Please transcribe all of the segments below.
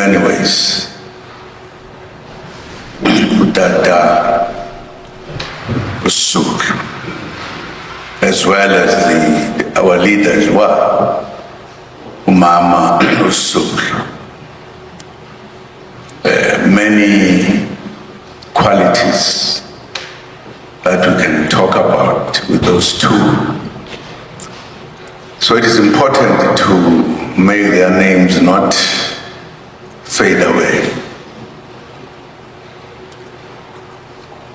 many ways. Utata Sisulu, as well as our leaders were Umama Sisulu. Many qualities that we can talk about with those two. So it is important to make their names not fade away.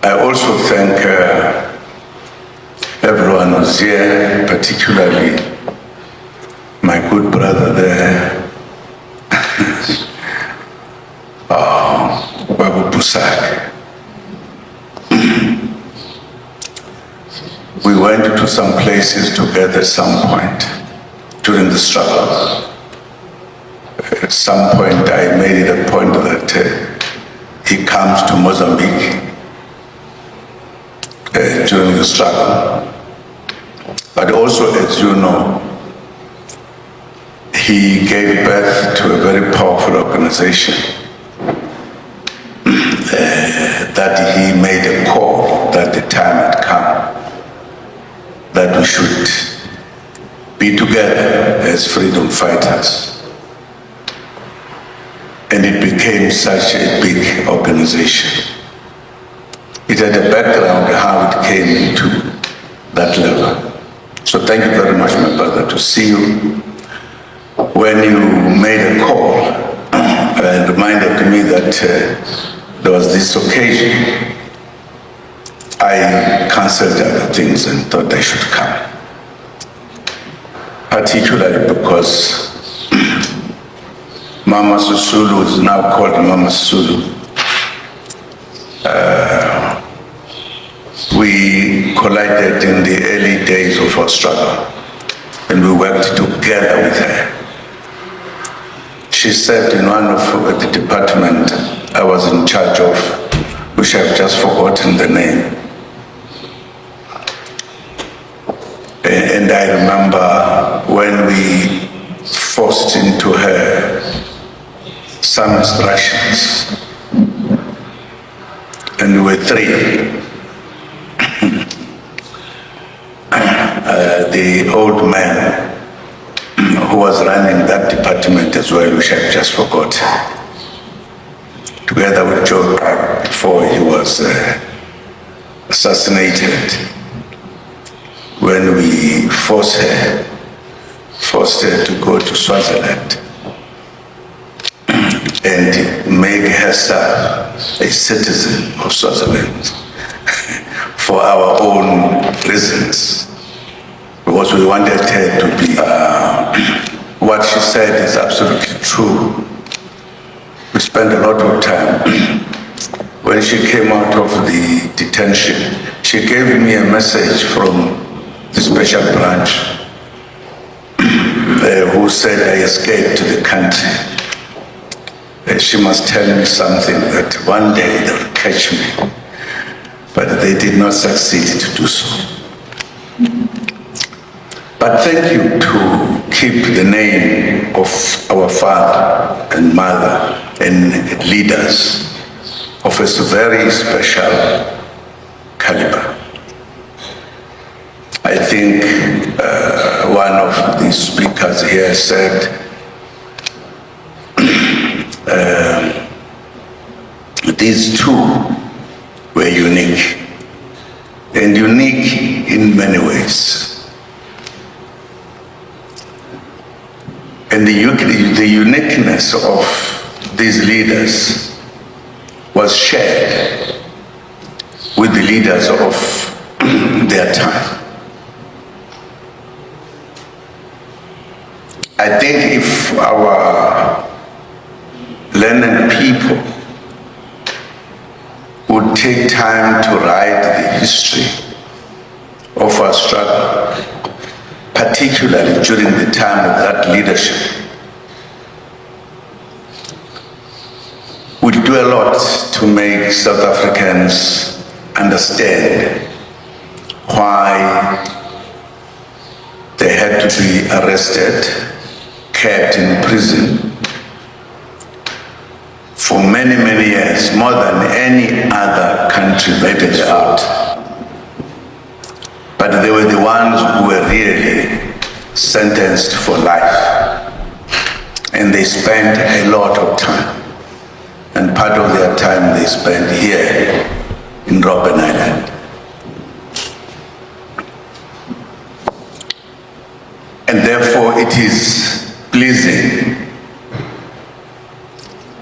I also thank everyone who's here, particularly my good brother there, Babu Pusak. We went to some places together at some point during the struggle. At some point I made it a point that he comes to Mozambique during the struggle. But also, as you know, he gave birth to a very powerful organization that he made a call that the time had come that we should be together as freedom fighters. And it became such a big organization. It had a background how it came into that level. So thank you very much, my brother, to see you. When you made a call and reminded me that there was this occasion, I cancelled other things and thought I should come. Particularly because Mama Sisulu is now called Mama Sisulu. We collided in the early days of our struggle and we worked together with her. She said in one of the department I was in charge of, which I've just forgotten the name. And I remember when we forced into her some instructions, and we were three. The old man who was running that department as well, which I've just forgotten, together with Joe before he was assassinated, when we forced her to go to Swaziland and make herself a citizen of Swaziland for our own reasons, because we wanted her to be, what she said is absolutely true. We spent a lot of time. When she came out of the detention, she gave me a message from the special branch who said I escaped to the country. She must tell me something that one day they'll catch me. But they did not succeed to do so. But thank you to keep the name of our father and mother and leaders of a very special caliber. I think one of the speakers here said these two were unique, and unique in many ways. And the uniqueness of these leaders was shared with the leaders of their time. I think if our learned people would take time to write the history of our struggle, particularly during the time of that leadership, we'll do a lot to make South Africans understand why they had to be arrested, kept in prison, for many, many years, more than any other country made it out. But they were the ones who were really sentenced for life. And they spent a lot of time. And part of their time they spent here in Robben Island. And therefore it is pleasing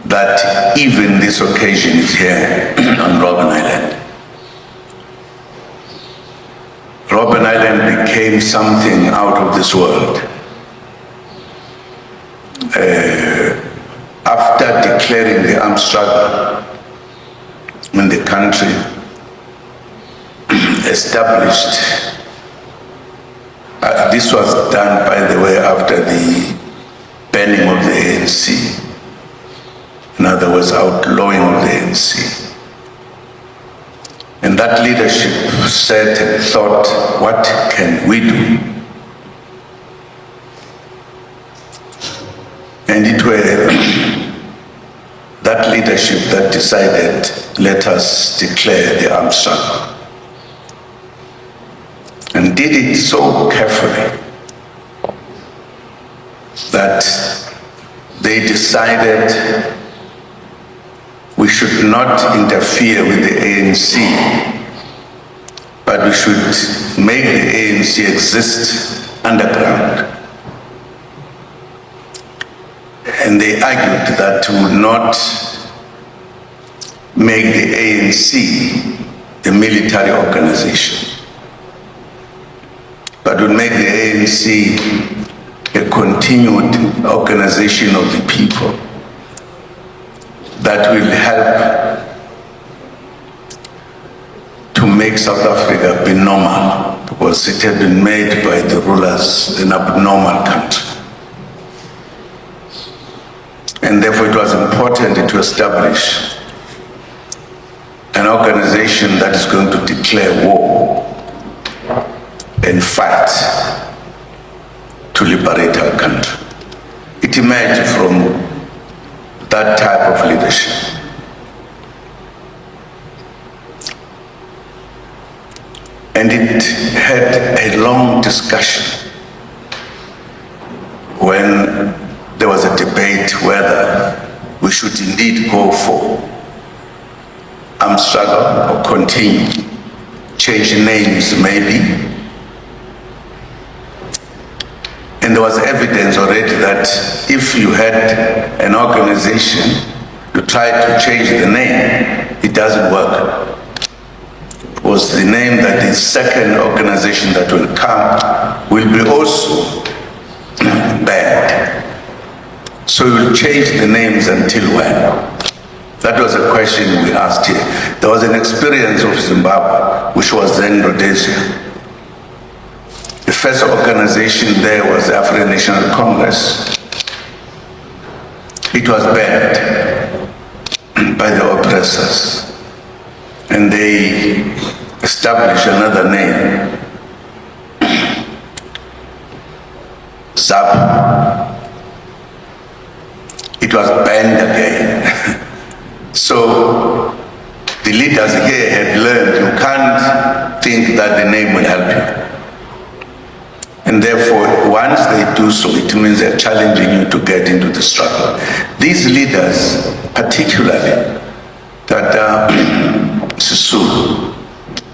that even this occasion is here on Robben Island. Robben Island became something out of this world. After declaring the armed struggle in the country, established, this was done, by the way, after the banning of the ANC. In other words, outlawing of the ANC. And that leadership said and thought, what can we do? And it were that leadership that decided, let us declare the armed struggle. And did it so carefully that they decided we should not interfere with the ANC, but we should make the ANC exist underground. And they argued that we would not make the ANC a military organization, but would make the ANC a continued organization of the people that will help to make South Africa be normal, because it had been made by the rulers an abnormal country. And therefore it was important to establish an organization that is going to declare war and fight to liberate our country. It emerged from that type of leadership. And it had a long discussion when there was a debate whether we should indeed go for armed struggle or continue, change names maybe. And there was evidence already that if you had an organization, you try to change the name, it doesn't work. Because the name that the second organization that will come will be also bad. So you will change the names until when? That was a question we asked here. There was an experience of Zimbabwe, which was then Rhodesia. The first organization there was the African National Congress. It was banned by the oppressors, and they established another name, Zuma. It was banned again. So the leaders here had learned you can't think that the name will help you. And therefore, once they do so, it means they're challenging you to get into the struggle. These leaders, particularly, that Sisulu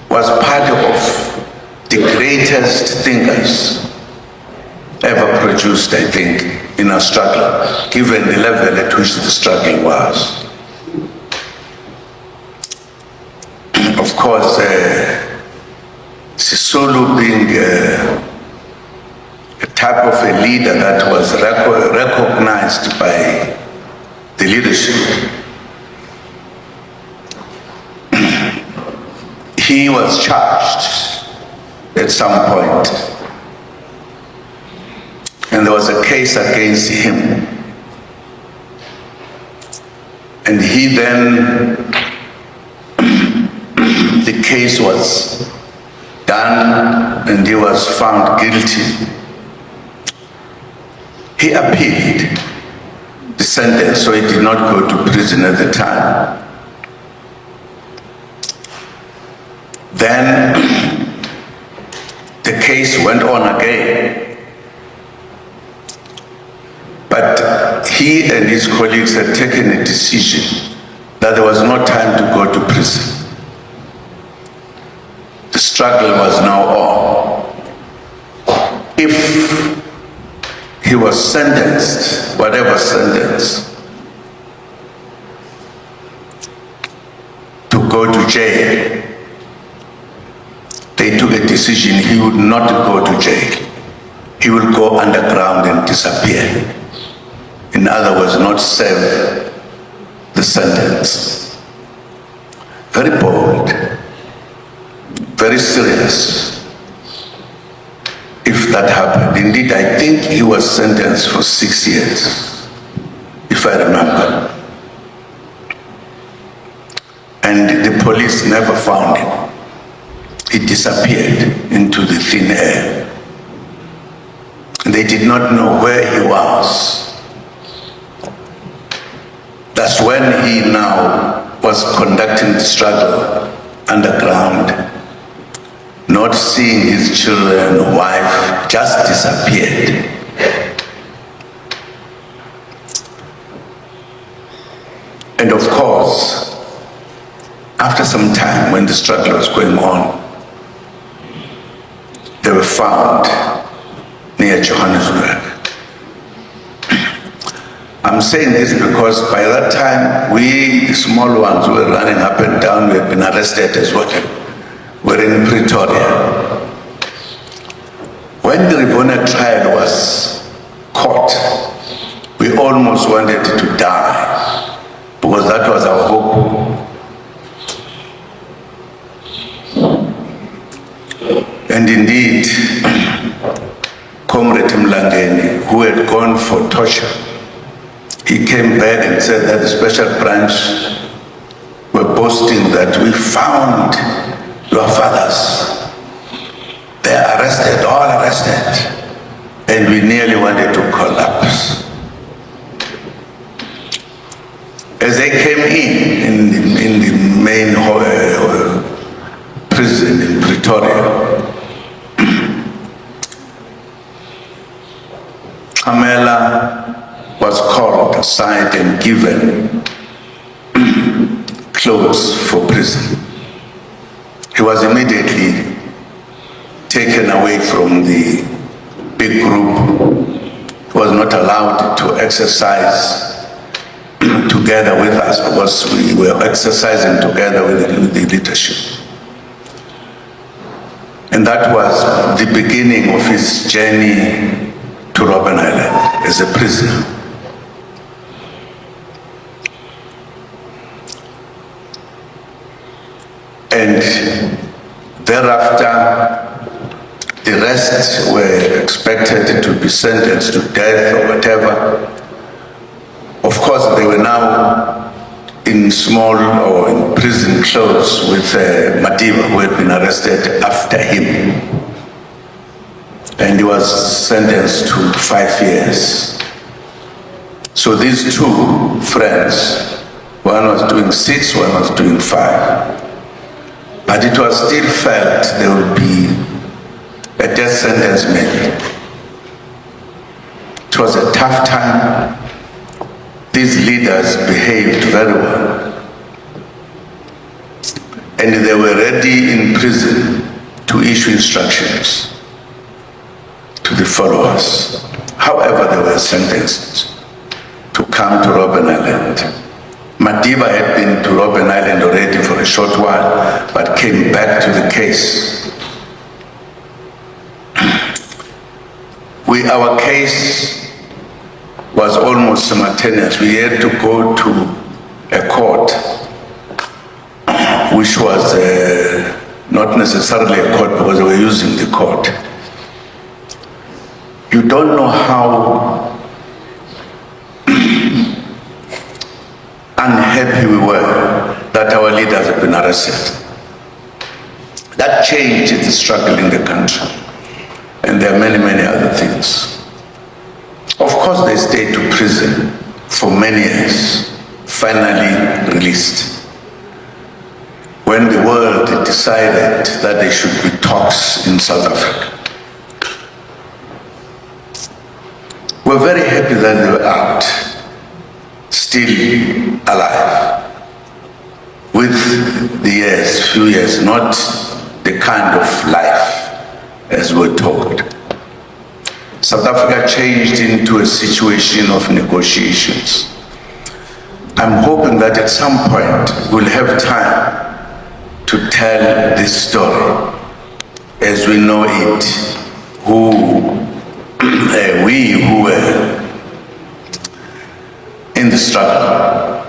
was part of the greatest thinkers ever produced, I think, in our struggle, given the level at which the struggle was. Of course, Sisulu being a type of a leader that was recognized by the leadership, he was charged at some point, and there was a case against him, and he then, the case was done and he was found guilty. He appealed. The sentence, so he did not go to prison at the time. Then the case went on again. But he and his colleagues had taken a decision that there was no time to go to prison. The struggle was now on. If he was sentenced, whatever sentence, to go to jail, they took a decision he would not go to jail. He would go underground and disappear. In other words, not serve the sentence. Very bold, very serious. If that happened, indeed, I think he was sentenced for 6 years, if I remember. And the police never found him. He disappeared into the thin air. They did not know where he was. That's when he now was conducting the struggle underground, not seeing his children, wife, just disappeared. And of course, after some time, when the struggle was going on, they were found near Johannesburg. I'm saying this because by that time, we, the small ones who were running up and down, we had been arrested as well. We're in Pretoria. When the Rivona trial was caught, we almost wanted to die because that was our hope. And indeed, Comrade Mlangeni, who had gone for torture, he came back and said that the special branch were boasting that we found your fathers. They are arrested, all arrested. And we nearly wanted to collapse. As they came in the main prison in Pretoria, Kamela was called aside and given clothes for prison. He was immediately taken away from the big group. He was not allowed to exercise together with us because we were exercising together with the leadership. And that was the beginning of his journey to Robben Island as a prisoner. And thereafter, the rest were expected to be sentenced to death or whatever. Of course, they were now in small or in prison clothes with Madiba, who had been arrested after him. And he was sentenced to 5 years. So these two friends, one was doing 6, one was doing 5. But it was still felt there would be a death sentence made. It was a tough time. These leaders behaved very well. And they were ready in prison to issue instructions to the followers. However, they were sentenced to come to Robben Island. Madiba had been to Robben Island already for a short while, but came back to the case. Our case was almost simultaneous. We had to go to a court, which was not necessarily a court because we were using the court. You don't know how unhappy we were that our leaders have been arrested. That changed the struggle in the country. And there are many, many other things. Of course, they stayed to prison, for many years, finally released. When the world decided that there should be talks in South Africa. We're very happy that they were out, still alive, with the years, few years, not the kind of life as we're told. South Africa changed into a situation of negotiations. I'm hoping that at some point we'll have time to tell this story as we know it, we who were in the struggle,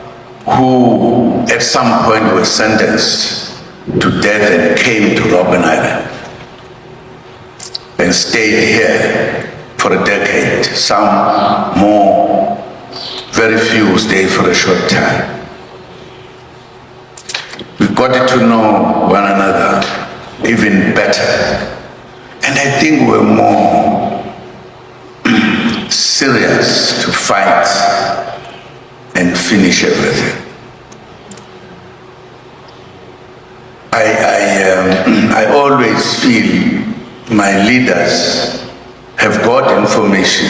who at some point were sentenced to death and came to Robben Island and stayed here for a decade. Some more, very few stayed for a short time. We got to know one another even better. And I think we're more serious to fight and finish everything. I always feel my leaders have got information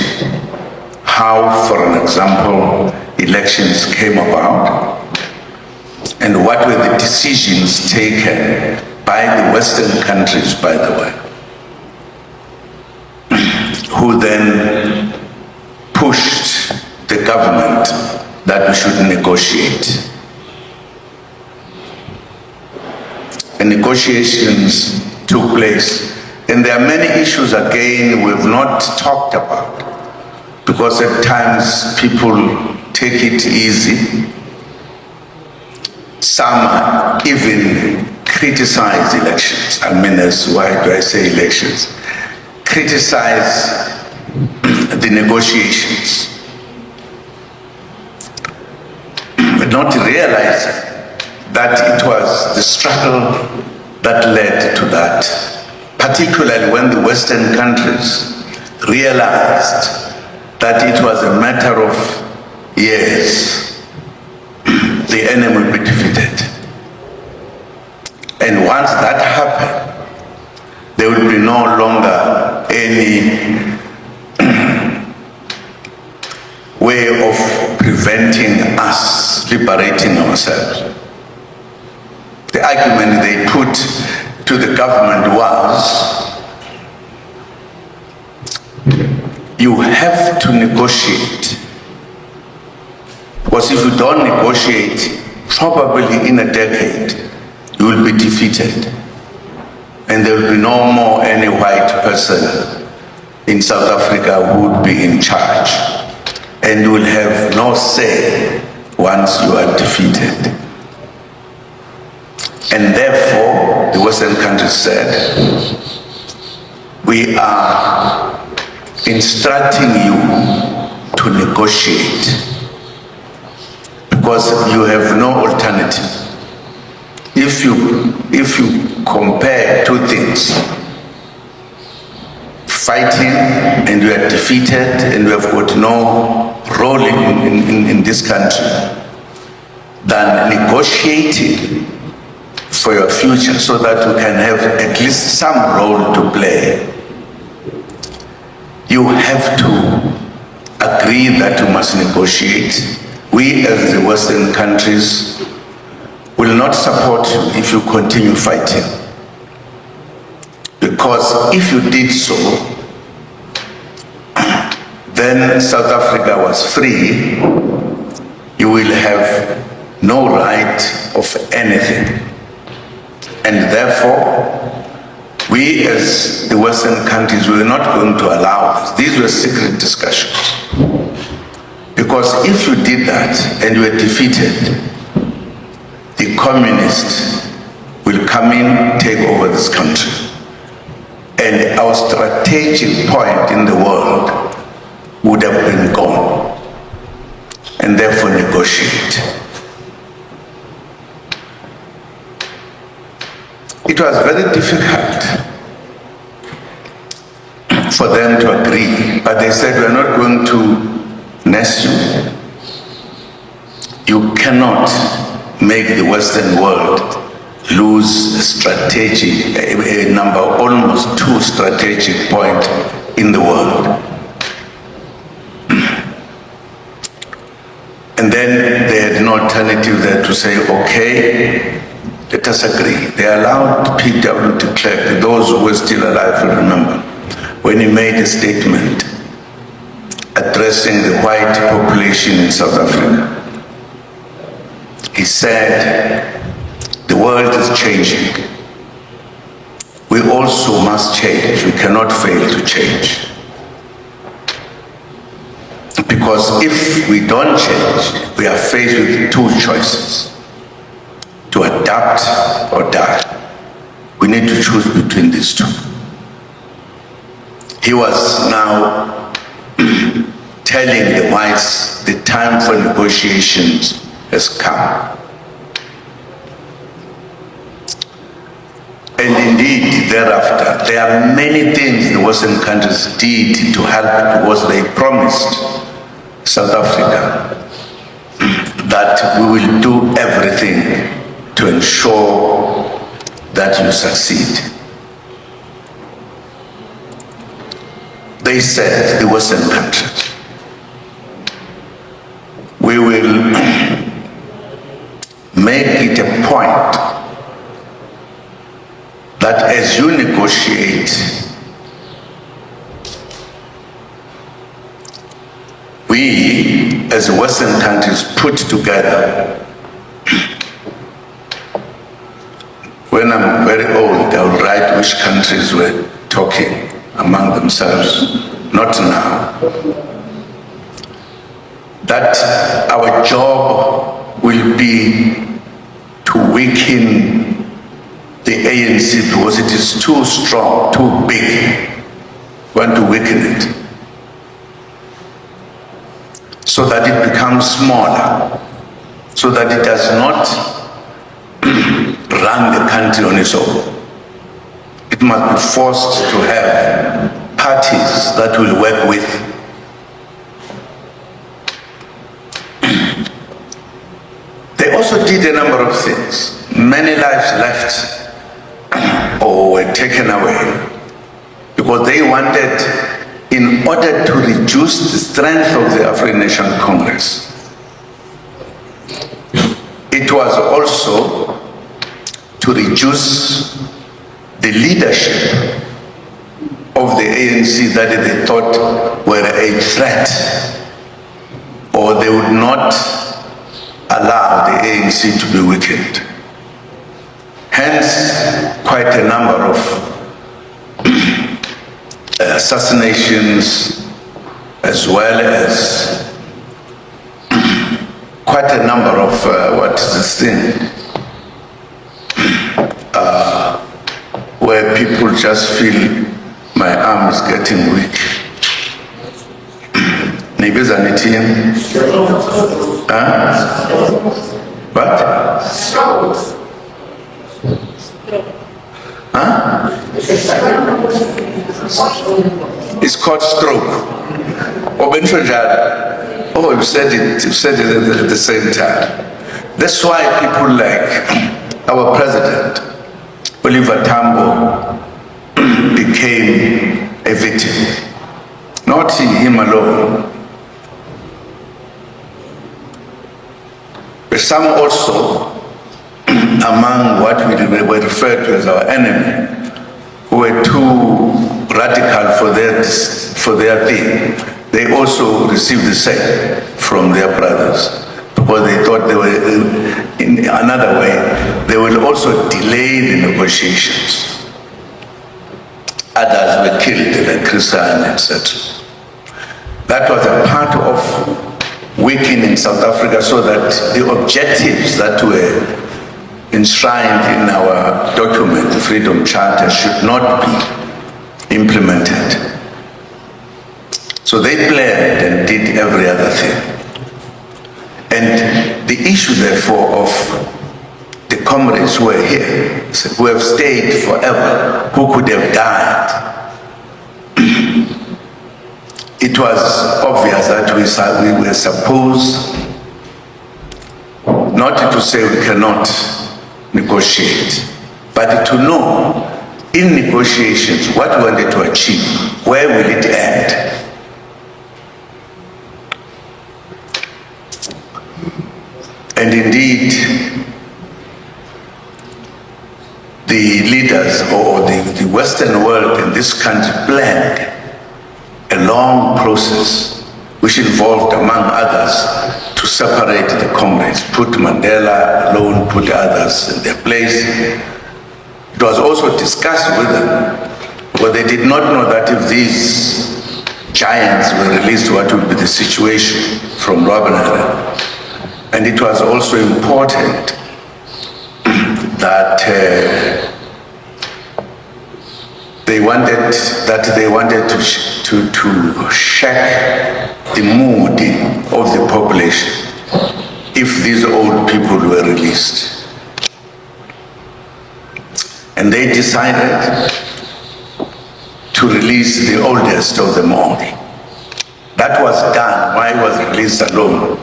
how, for an example, elections came about and what were the decisions taken by the Western countries, by the way, who then pushed the government that we should negotiate. And negotiations took place. And there are many issues, again, we've not talked about, because at times people take it easy. Some even criticize elections. I mean, why do I say elections? Criticize the negotiations, but not realizing that it was the struggle that led to that, particularly when the Western countries realized that it was a matter of years the enemy will be defeated. And once that happened, there will be no longer any way of preventing us liberating ourselves. The argument they put to the government was, you have to negotiate. Because if you don't negotiate, probably in a decade, you will be defeated. And there will be no more any white person in South Africa who would be in charge. And you will have no say once you are defeated. And therefore, the Western countries said, we are instructing you to negotiate because you have no alternative. If you compare two things, fighting and you are defeated and you have got no role in this country, than negotiating for your future so that you can have at least some role to play, you have to agree that you must negotiate. We as the Western countries will not support you if you continue fighting. Because if you did so, then South Africa was free, you will have no right of anything. And therefore, we as the Western countries were not going to allow this. These were secret discussions. Because if you did that and you were defeated, the communists will come in, take over this country. And our strategic point in the world would have been gone. And therefore negotiate. It was very difficult for them to agree, but they said, we're not going to nest you, You cannot make the Western world lose a strategic, a number, almost 2 strategic points in the world. And then they had an alternative there to say, okay, let us agree. They allowed PW de Klerk, those who were still alive will remember, when he made a statement addressing the white population in South Africa. He said, the world is changing. We also must change. We cannot fail to change. Because if we don't change, we are faced with 2 choices: to adapt or die. We need to choose between these 2. He was now telling the whites the time for negotiations has come. And indeed, thereafter, there are many things the Western countries did to help, because they promised South Africa that we will do everything to ensure that you succeed. They said, the Western countries, we will make it a point that as you negotiate, we as Western countries put together. When I'm very old, I'll write which countries were talking among themselves, not now. That our job will be to weaken the ANC because it is too strong, too big. We want to weaken it so that it becomes smaller, so that it does not run the country on its own. It must be forced to have parties that will work with. They also did a number of things. Many lives left or were taken away because they wanted, in order to reduce the strength of the African National Congress, it was also to reduce the leadership of the ANC that they thought were a threat, or they would not allow the ANC to be weakened. Hence, quite a number of assassinations, as well as quite a number of, what is this thing? Where people just feel my arm is getting weak. Neighbors are knitting. What? It's called stroke. Oh, you said it at the same time. That's why people like our president, Oliver Tambo, became a victim. Not him alone, but some also among what we were referred to as our enemy, who were too radical for their thing. They also received the same from their brothers, because they thought they were, in another way, they will also delay the negotiations. Others were killed, like Christian, etc. That was a part of weakening South Africa, so that the objectives that were enshrined in our document, the Freedom Charter, should not be implemented. So they planned and did every other thing. And the issue, therefore, of the comrades who were here, who have stayed forever, who could have died, it was obvious that we were supposed Not to say we cannot negotiate, but to know in negotiations what we wanted to achieve, where will it end? And indeed, the leaders or the Western world in this country planned a long process which involved, among others, to separate the comrades, put Mandela alone, put others in their place. It was also discussed with them, but they did not know that if these giants were released, what would be the situation from Robben Island. And it was also important that they wanted to check the mood of the population if these old people were released. And they decided to release the oldest of them all. That was done. Why was released alone?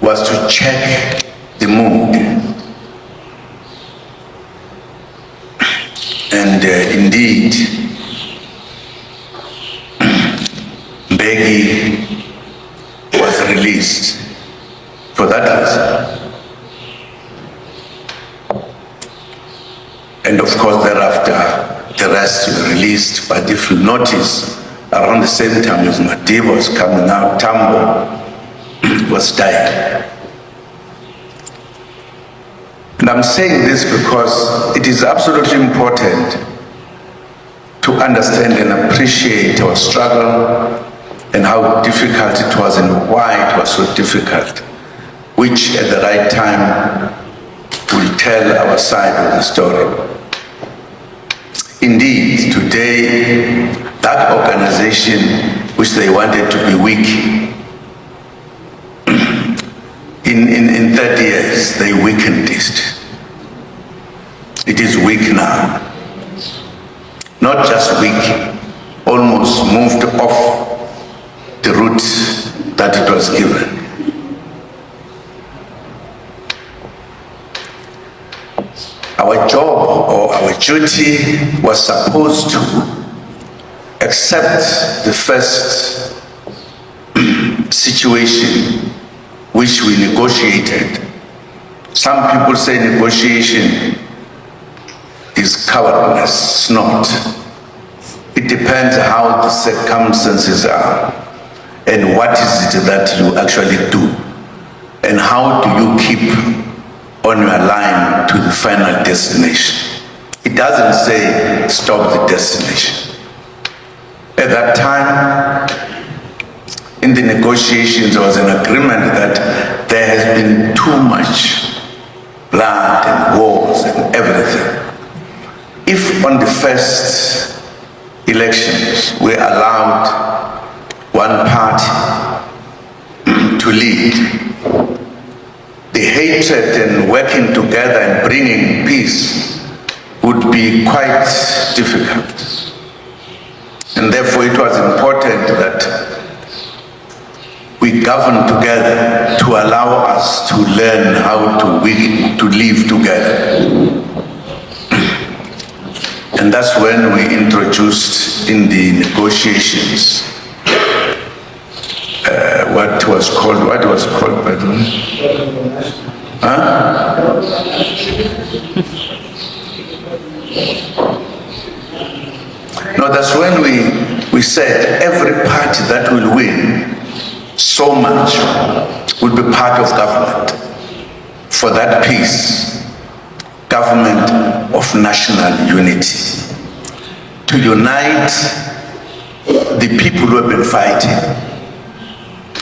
Was to check the mood. And indeed, Mbeki was released for that reason. And of course, thereafter, the rest were released. But if you notice, around the same time as Madiba was coming out, Tambo was dying. And I'm saying this because it is absolutely important to understand and appreciate our struggle and how difficult it was and why it was so difficult, which at the right time will tell our side of the story. Indeed, today, that organization which they wanted to be weak, in 30 years, they weakened it. It is weak now. Not just weak, almost moved off the route that it was given. Our job or our duty was supposed to accept the first situation which we negotiated. Some people say negotiation is cowardness. It's not. It depends how the circumstances are and what is it that you actually do and how do you keep on your line to the final destination. It doesn't say stop the destination. At that time, in the negotiations, there was an agreement that there has been too much blood and wars and everything. If on the first elections we allowed one party to lead, the hatred and working together and bringing peace would be quite difficult. And therefore it was important that we govern together to allow us to learn how to live together. And that's when we introduced in the negotiations what was called by the way? Huh? No, that's when we said every party that will win so much will be part of government for that peace, government of national unity, to unite the people who have been fighting.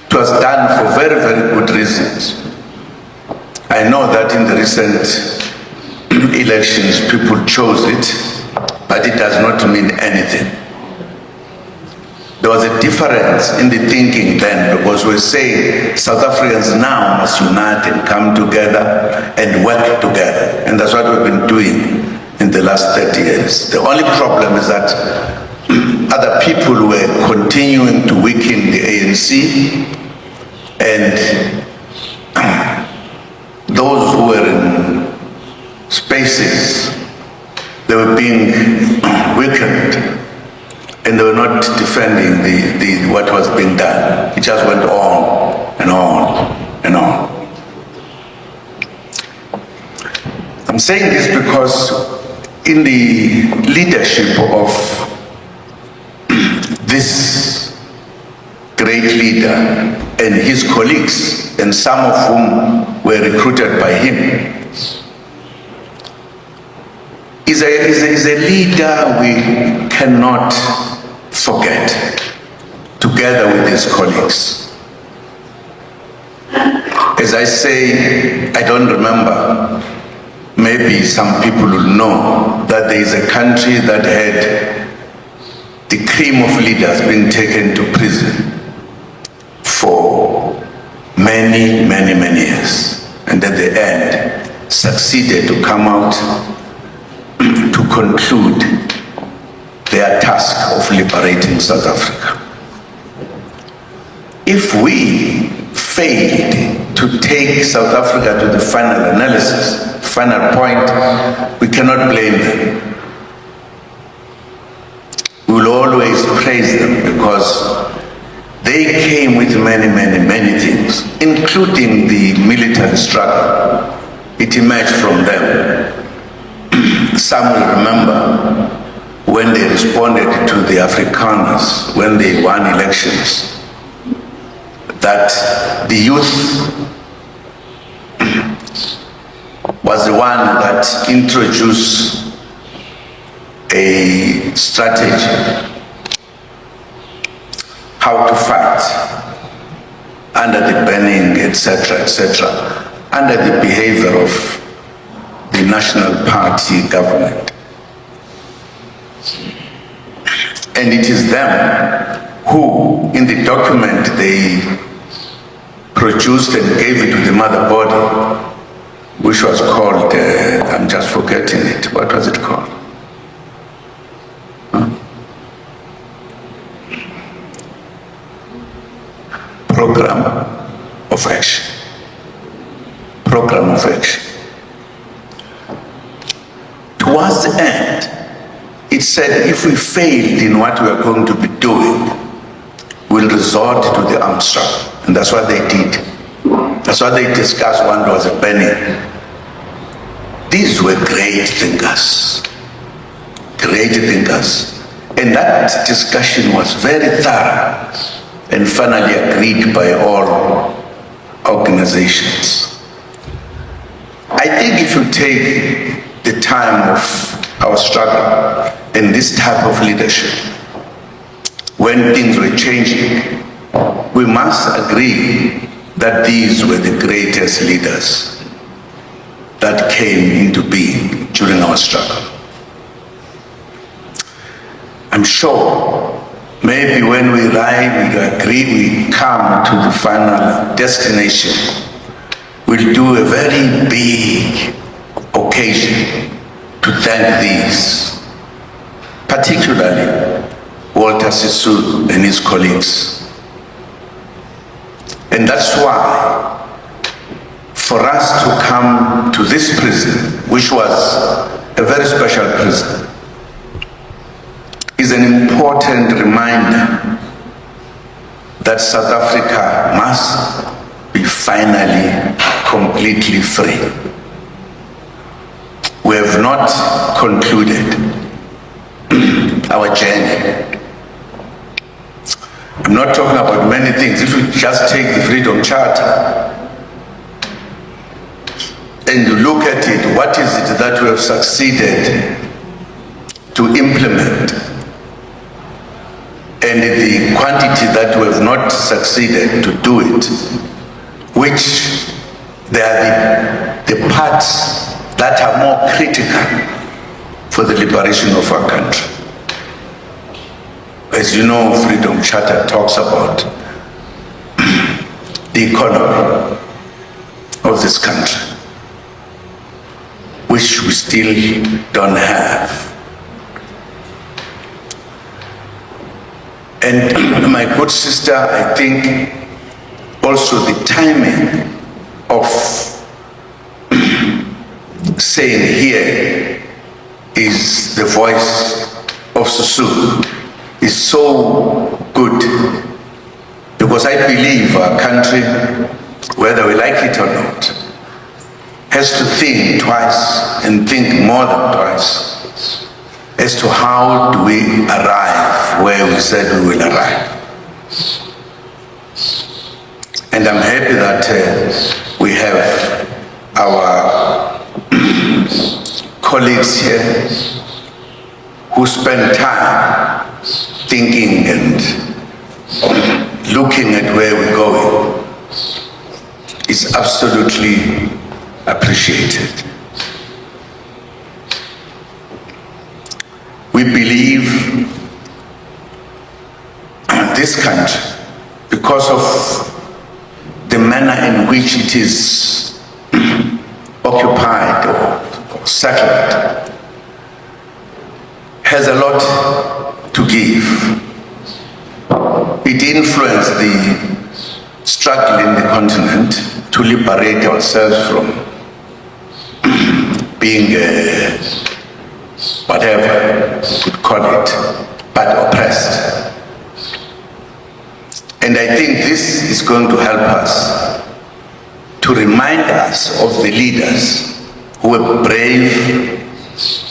It was done for very, very good reasons. I know that in the recent elections people chose it, but it does not mean anything. There was a difference in the thinking then, because we're saying South Africans now must unite and come together and work together. And that's what we've been doing in the last 30 years. The only problem is that other people were continuing to weaken the ANC and being weakened, and they were not defending what was being done. It just went on and on and on. I'm saying this because in the leadership of this great leader and his colleagues, and some of whom were recruited by him, is a leader we cannot forget, together with his colleagues. As I say, I don't remember, maybe some people will know that there is a country that had the cream of leaders being taken to prison for many, many, many years, and at the end succeeded to come out to conclude their task of liberating South Africa. If we failed to take South Africa to the final analysis, final point, we cannot blame them. We will always praise them because they came with many, many, many things, including the military struggle. It emerged from them. Some will remember when they responded to the Afrikaners, when they won elections, that the youth was the one that introduced a strategy how to fight under the banning, etc., under the behavior of the National Party government. And it is them who, in the document they produced and gave it to the mother body, which was called, I'm just forgetting it, what was it called? Program of action. Program of action. Towards the end, it said if we failed in what we are going to be doing, we'll resort to the armed struggle. And that's what they did. That's what they discussed when there was a banning. These were great thinkers. Great thinkers. And that discussion was very thorough and finally agreed by all organizations. I think if you take the time of our struggle and this type of leadership, when things were changing, we must agree that these were the greatest leaders that came into being during our struggle. I'm sure maybe when we agree, we come to the final destination, we'll do a very big occasion to thank these, particularly Walter Sisulu and his colleagues. And that's why, for us to come to this prison, which was a very special prison, is an important reminder that South Africa must be finally completely free. We have not concluded our journey. I'm not talking about many things. If you just take the Freedom Charter and you look at it, what is it that we have succeeded to implement? And the quantity that we have not succeeded to do it, which they are the parts that are more critical for the liberation of our country. As you know, Freedom Charter talks about the economy of this country, which we still don't have. And my good sister, I think also the timing of saying here is the voice of Sisulu is so good, because I believe our country, whether we like it or not, has to think twice and think more than twice as to how do we arrive where we said we will arrive. And I'm happy that we have our colleagues here who spend time thinking and looking at where we're going. It's absolutely appreciated. We believe this country, because of the manner in which it is occupied or settled, has a lot to give. It influenced the struggle in the continent to liberate ourselves from being whatever you could call it, but oppressed. And I think this is going to help us to remind us of the leaders who were brave,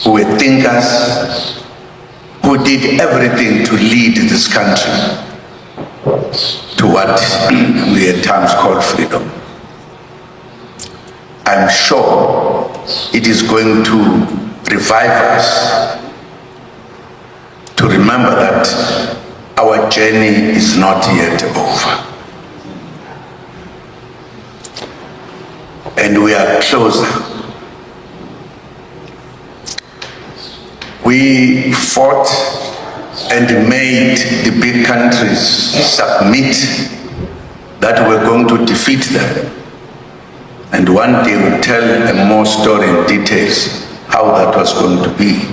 who were thinkers, who did everything to lead this country to what we at times call freedom. I'm sure it is going to revive us to remember that our journey is not yet over. And we are closer. We fought and made the big countries submit that we're going to defeat them. And one day we'll tell a more story in details how that was going to be.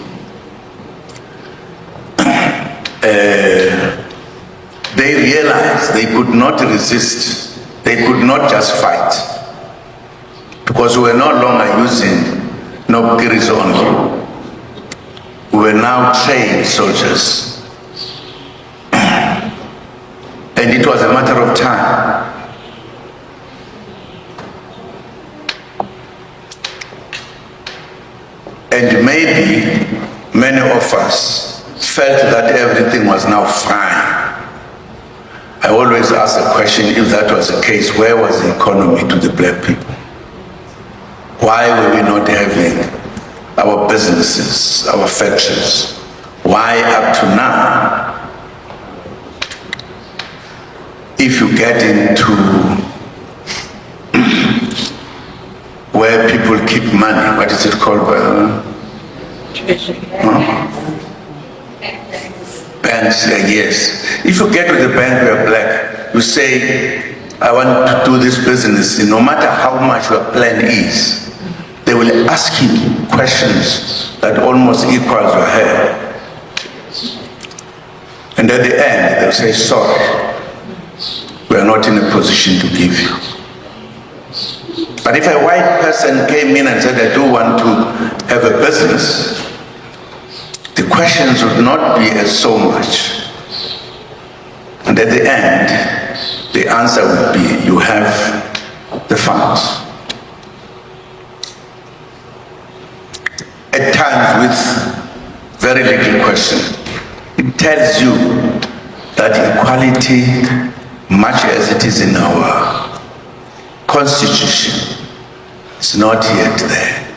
They realized they could not resist. They could not just fight, because we were no longer using Nobkiris only. We were now trained soldiers. And it was a matter of time. And maybe many of us felt that everything was now fine. I always ask the question, if that was the case, where was the economy to the black people? Why were we not having our businesses, our factories? Why up to now, if you get into where people keep money, what is it called? Banks, yes. If you get to the bank, you're black, you say, I want to do this business, no matter how much your plan is, they will ask you questions that almost equals your hair. And at the end, they'll say, sorry, we are not in a position to give you. But if a white person came in and said, I do want to have a business, the questions would not be as so much. And at the end, the answer would be, you have the funds. At times with very little question, it tells you that equality, much as it is in our constitution, is not yet there.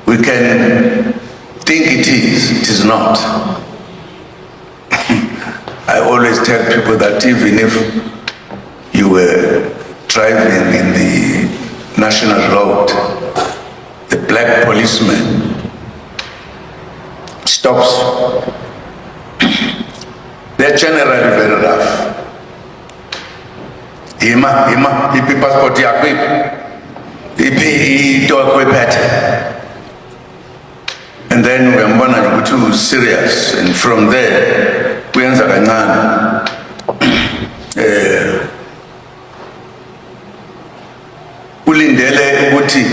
We can think it is not. I always tell people that even if you were driving in the national road, the black policeman stops. They're generally very rough. Ipi passport yakho ipi ito yakho. And then we are too serious, and from there we answer ulindele ukuthi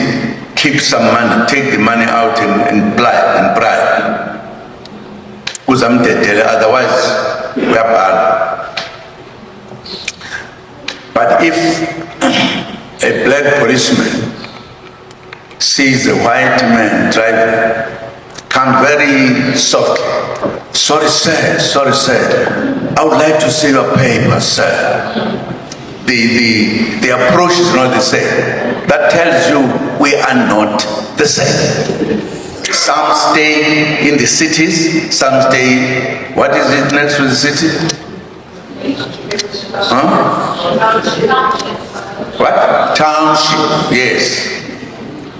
keep some money, take the money out and bribe. uzamdedele, otherwise uyabhala. But if a black policeman sees a white man driving, come very softly, sorry sir, I would like to see your papers, sir. The approach is not the same. That tells you we are not the same. Some stay in the cities, some stay, what is it next to the city? What? Township, yes.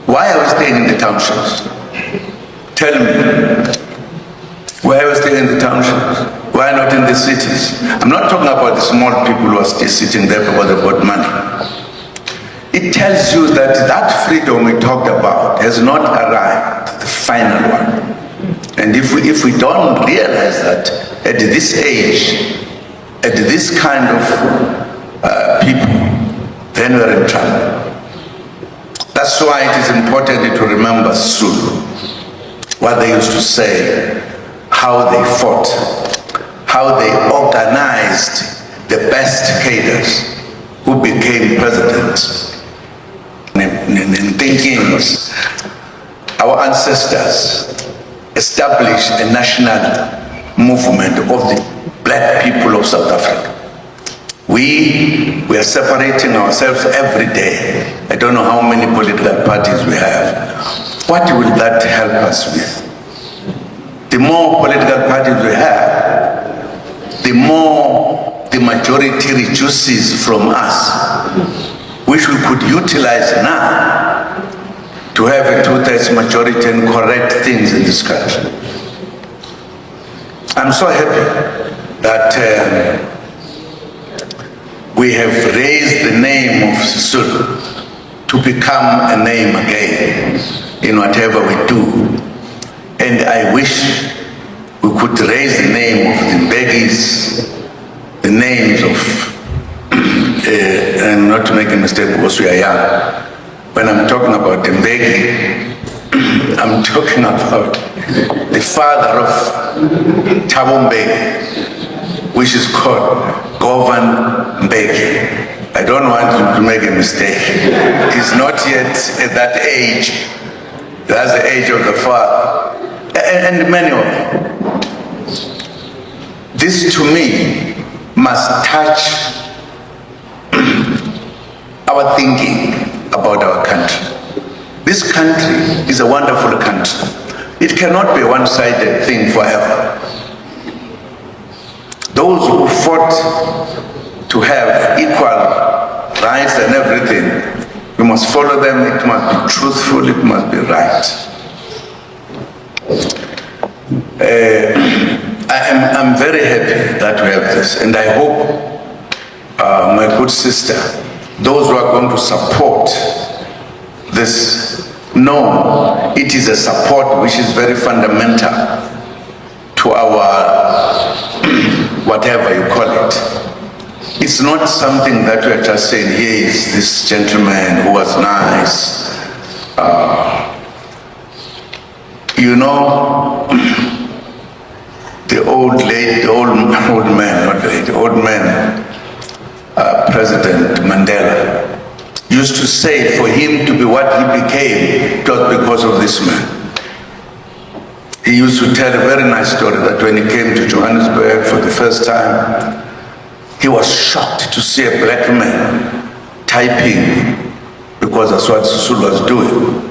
Why are we staying in the townships? Tell me. Why are we staying in the townships? Why not in the cities? I'm not talking about the small people who are still sitting there because they've got money. It tells you that that freedom we talked about has not arrived, the final one. And if we don't realize that at this age, at this kind of people, then we're in trouble. That's why it is important to remember Sisulu, what they used to say, how they fought, how they organized the best cadres who became presidents. In thinking, our ancestors established a national movement of the black people of South Africa. We are separating ourselves every day. I don't know how many political parties we have. What will that help us with? The more political parties we have, the more the majority reduces from us, which we could utilize now to have a 2/3 majority and correct things in this country. I'm so happy that we have raised the name of Sisulu to become a name again in whatever we do. And I wish we could raise the name of the Mbegis, the names of, and not to make a mistake because we are young. When I'm talking about the Mbegi, I'm talking about the father of Thabo Mbeki, which is called Govan Mbeki. I don't want him to make a mistake. He's not yet at that age. That's the age of the father. And many of them. This to me must touch our thinking about our country. This country is a wonderful country. It cannot be a one-sided thing forever. Those who fought to have equal rights and everything, we must follow them. It must be truthful, it must be right. I'm very happy that we have this, and I hope, my good sister, those who are going to support this, know it is a support which is very fundamental to our, whatever you call it. It's not something that we are just saying, here is this gentleman who was nice. You know, the old man, President Mandela, used to say for him to be what he became, it was because of this man. He used to tell a very nice story that when he came to Johannesburg for the first time, he was shocked to see a black man typing, because that's what Sisulu was doing.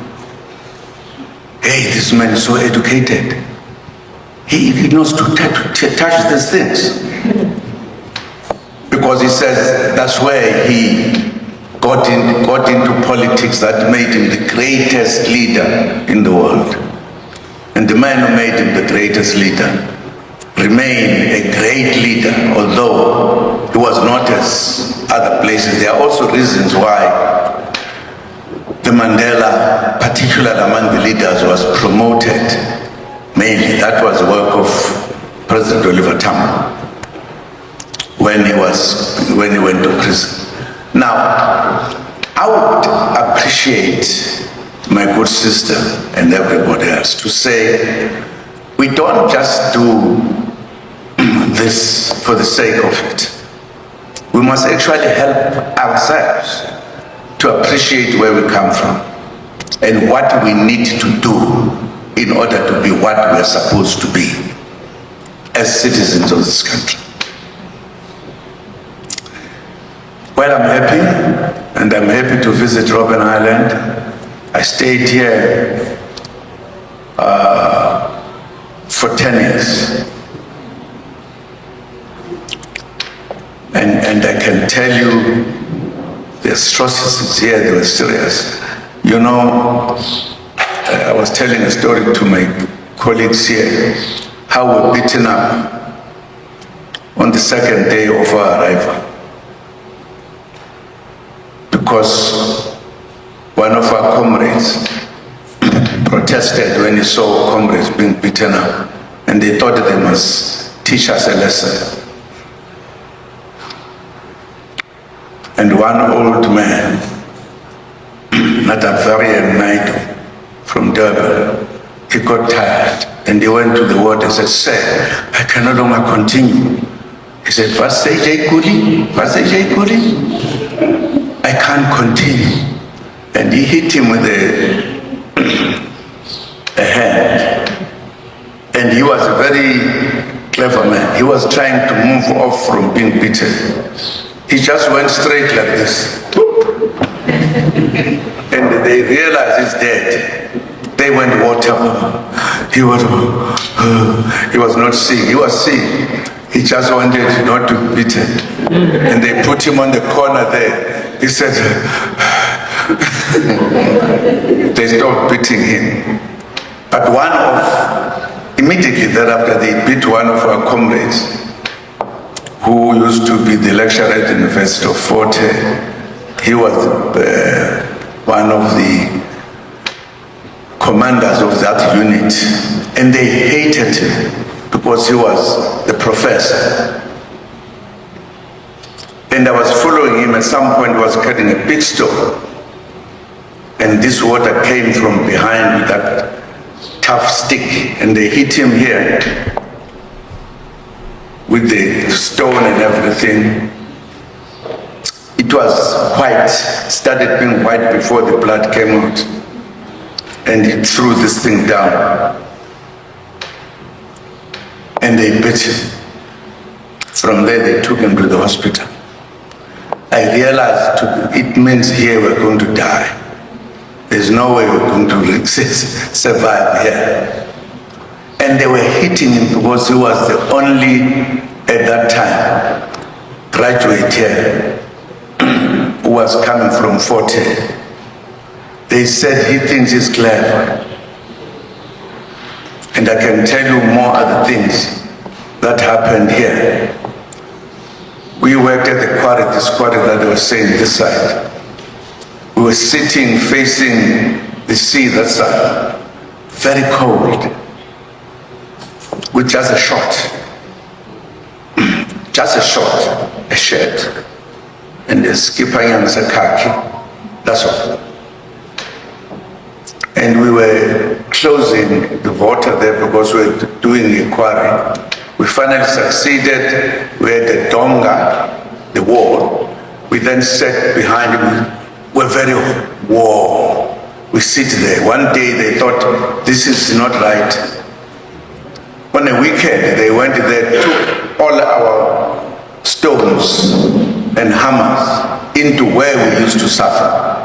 Hey, this man is so educated. He knows to touch these things. Because he says that's where he got into politics that made him the greatest leader in the world. And the man who made him the greatest leader remained a great leader, although he was not as other places. There are also reasons why the Mandela, particularly among the leaders, was promoted. Mainly, that was the work of President Oliver Tambo when he went to prison. Now, I would appreciate my good sister and everybody else to say, we don't just do this for the sake of it. We must actually help ourselves to appreciate where we come from and what we need to do in order to be what we're supposed to be as citizens of this country. Well, I'm happy, and I'm happy to visit Robben Island. I stayed here for 10 years. And I can tell you, the atrocities here, they were serious. You know, I was telling a story to my colleagues here, how we're beaten up on the second day of our arrival. Because one of our comrades protested when he saw comrades being beaten up, and they thought they must teach us a lesson. And one old man, Natavarian Naidu from Durban, he got tired and he went to the ward and said, "Sir, I can no longer continue." He said, "Vasej Kuli, Vasej Kuli, I can't continue." And he hit him with a hand. And he was a very clever man. He was trying to move off from being beaten. He just went straight like this. And they realized he's dead. They went water. He was not sick. He was sick. He just wanted not to be beaten. And they put him on the corner there. He said, they stopped beating him. But immediately thereafter, they beat one of our comrades who used to be the lecturer at the University of Fort Hare. He was one of the commanders of that unit, and they hated him because he was the professor. And I was following him. At some point, he was carrying a big stone, and this water came from behind with that tough stick, and they hit him here with the stone and everything. It was white, started being white before the blood came out. And he threw this thing down. And they beat him. From there they took him to the hospital. I realized it means here we're going to die. There's no way we're going to survive here. And they were hitting him because he was the only, at that time, graduate here who was coming from Fort Hare. They said he thinks he's clever. And I can tell you more other things that happened here. We worked at the quarry, this quarry that I was saying this side. We were sitting facing the sea that side, very cold, with just a shot, a shirt, and a skipper and a khaki, that's all. And we were closing the water there because we were doing the quarry. We finally succeeded. We had the donga, the wall. We then sat behind it. We're very warm. We sit there. One day they thought, this is not right. On a weekend, they went there, took all our stones and hammers into where we used to suffer.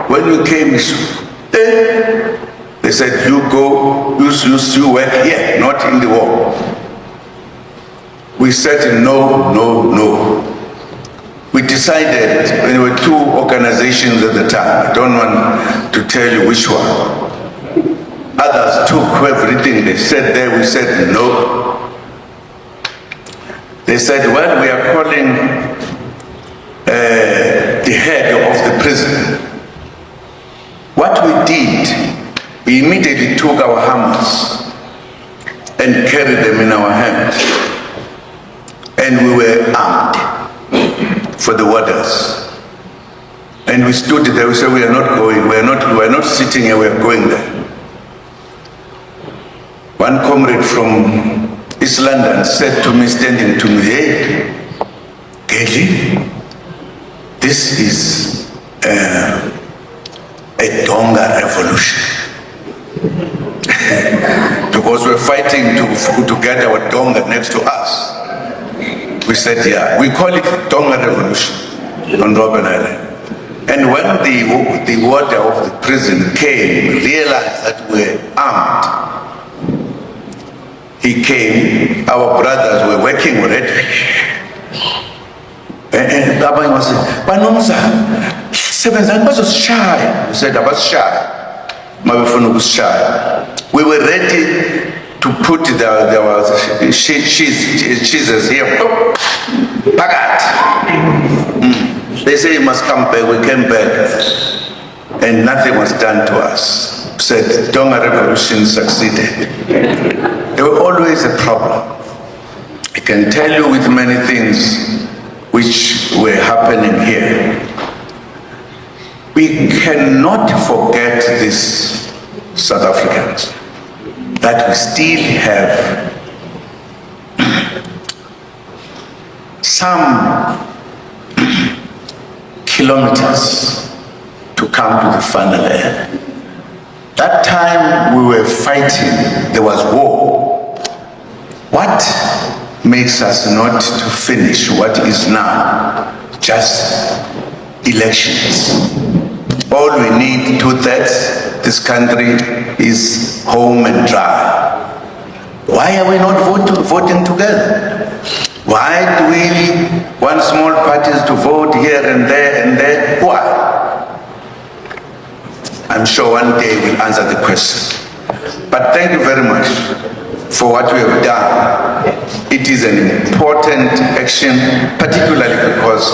When we came, they said, you go, you work here, not in the war. We said, no, no, no. We decided, there were two organizations at the time, I don't want to tell you which one. Others took everything they said there, we said no. They said, well, we are calling the head of the prison. What we did, we immediately took our hammers and carried them in our hands. And we were armed for the warders. And we stood there, we said, we are not going, we are not sitting here, we are going there. One comrade from East London said to me, standing to me, "Hey, Kelly, this is a Donga revolution." Because we're fighting to get our Donga next to us. We said, yeah, we call it Donga revolution on Robben Island. And when the warder of the prison came, realized that we're armed, he came, our brothers were working already. And Baba was saying, "Banumza, sebenzani bazosishaya." We said, "Abasishaya, mabefuna ukusishaya." We were ready to put the cheeses here. Bagat. They say you must come back. We came back, and nothing was done to us. Said Donga revolution succeeded. There were always a problem. I can tell you with many things which were happening here. We cannot forget this, South Africans, that we still have some kilometers to come to the final end. That time we were fighting, there was war. What makes us not to finish what is now just elections? All we need, 2/3, this country is home and dry. Why are we not voting together? Why do we want small parties to vote here and there and there? Why? I'm sure one day we'll answer the question. But thank you very much for what we have done. It is an important action, particularly because